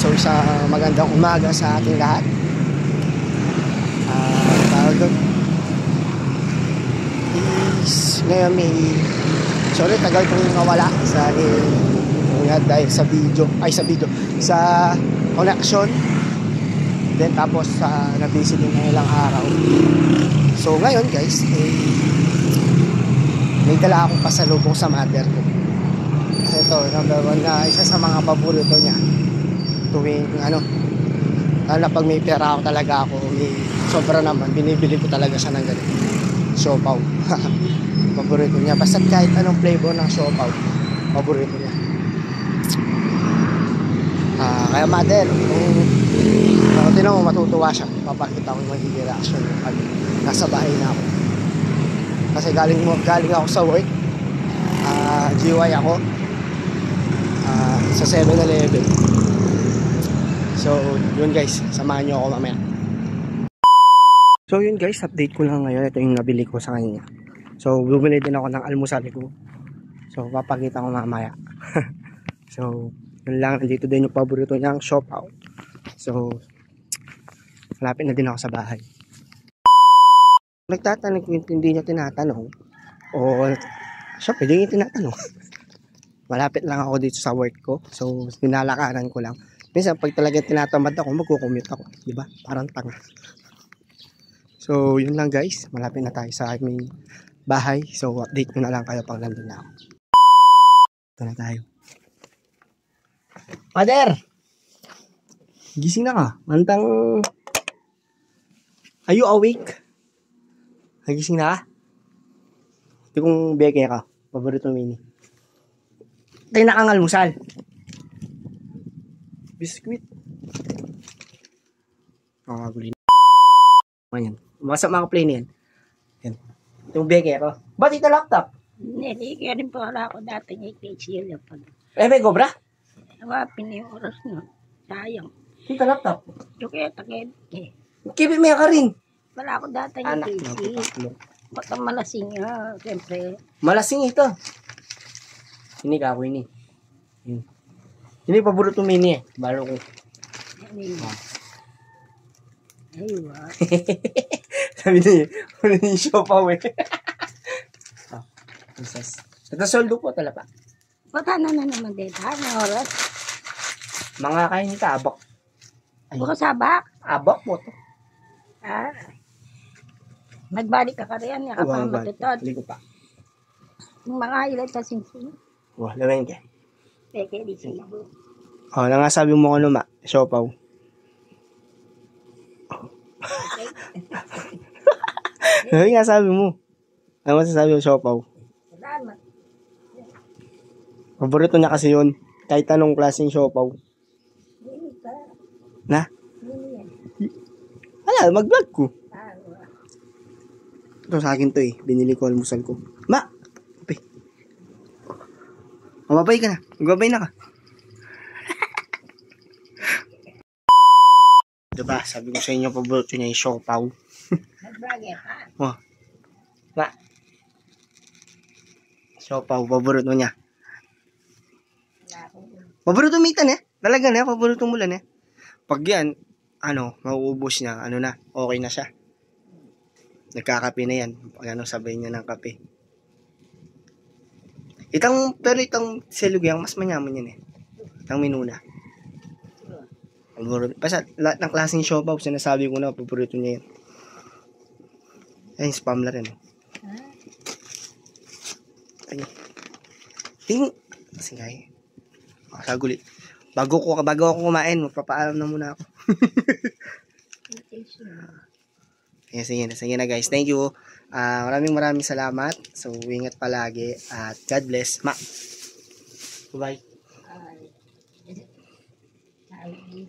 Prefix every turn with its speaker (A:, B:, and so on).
A: So isang magandang umaga sa ating lahat. Ngayon sorry, tagal kong nawala sa dahil sa connection. Then tapos na-busy din ng ilang araw. So ngayon guys, may dala akong pasalubong sa mother ko. Ito, number one na isa sa mga paborito niya. Tuwing pag may pera ako talaga sobra naman, binibili ko talaga siya ng ganito. Siopaw. Paborito niya. Basta kahit anong flavor ng siopaw, paborito niya. Kaya mother, kung tinan mo matutuwa siya, papakita ko yung magiging reaction pag nasa bahay na ako. Kasi galing ako sa work, GY ako sa 7-Eleven. So yun guys, samahan nyo ako mamaya. So yun guys, update ko lang ngayon. Ito yung nabili ko sa kanya. So bumili din ako ng almusal ko. So papakita ko mamaya. So yun lang, nandito din yung paborito niyang siopaw. So malapit na din ako sa bahay. Nagtatanong kung hindi niya tinatanong o siya pwede niya tinatanong. Malapit lang ako dito sa work ko. So binalakaran ko lang. Minsan pag talagang tinatamad ako, magko-commute ako, di ba? Parang tanga. So yun lang guys, malapit na tayo sa aming bahay. So update ko na lang kayo pag nandun na ako. Ito na tayo. Mother! Gising na ka. Mantang... Are you awake? Nagising na ka? Ito kong beke ka. Paborito mini. Tayo na kang almusal. Biskuit. Gulin. Ayan. Masama mga play niyan. Yan. Itong beke ko. Ba't ito laptop?
B: Hindi, kaya rin pala ako dati ng KCL.
A: May cobra?
B: Nawapin yung oras na. Sayang.
A: Ito laptop?
B: Kaya takit.
A: Kibi may ka rin.
B: Wala ako dati ng KCL. Baka malasing nga, siyempre.
A: Malasing ito. Ini ka ako ini. Ini paborito mini eh. Balo ko.
B: Aywa.
A: Sabi niya, wala niya yung siopaw eh. Ito soldo po talapa.
B: Baka na naman dito. Ano oras?
A: Mga kain ka, abak.
B: Buka sabak?
A: Abak mo to.
B: Nagbalik ka rin. Yakapang matutod.
A: Hindi ko pa.
B: Yung mga ilan sa sinsin.
A: Wah, laman ka.
B: Peke di siya.
A: Nangasabi mo ano ma, siopaw. Ano nga sabi mo? Ano masasabi mo siopaw?
B: Salamat.
A: Paborito niya kasi yun. Kahit anong klaseng siopaw. Na? Wala, mag-vlog ko. Ito sa akin to eh. Binili ko almusal ko. Ma! Kapay. Mababay ka na. Magbabay na ka. Diba? Sabi ko sa inyo, paborito niya yung siopaw.
B: Nag-vlogger ka?
A: Oh. Ma. Siopaw, paborito niya. Paborito mitan eh. Talaga na, paborito mulan eh. Pag yan, mauubos niya, na, okay na siya. Nagkakape na yan. Pag sabay niya ng kape. Pero itang selugyang, mas manyaman yan eh. Itang minuna. Basta lahat ng klaseng siopaw, sinasabi ko na, paborito niya yan. Ayun, spam na rin. Ayun. Ting! Kasi kaya. Sagulit. Bago ako kumain, magpapaalam na muna ako. Sige na guys. Thank you. Maraming salamat. So, ingat palagi. At God bless. Ma. Bye-bye.
B: Bye.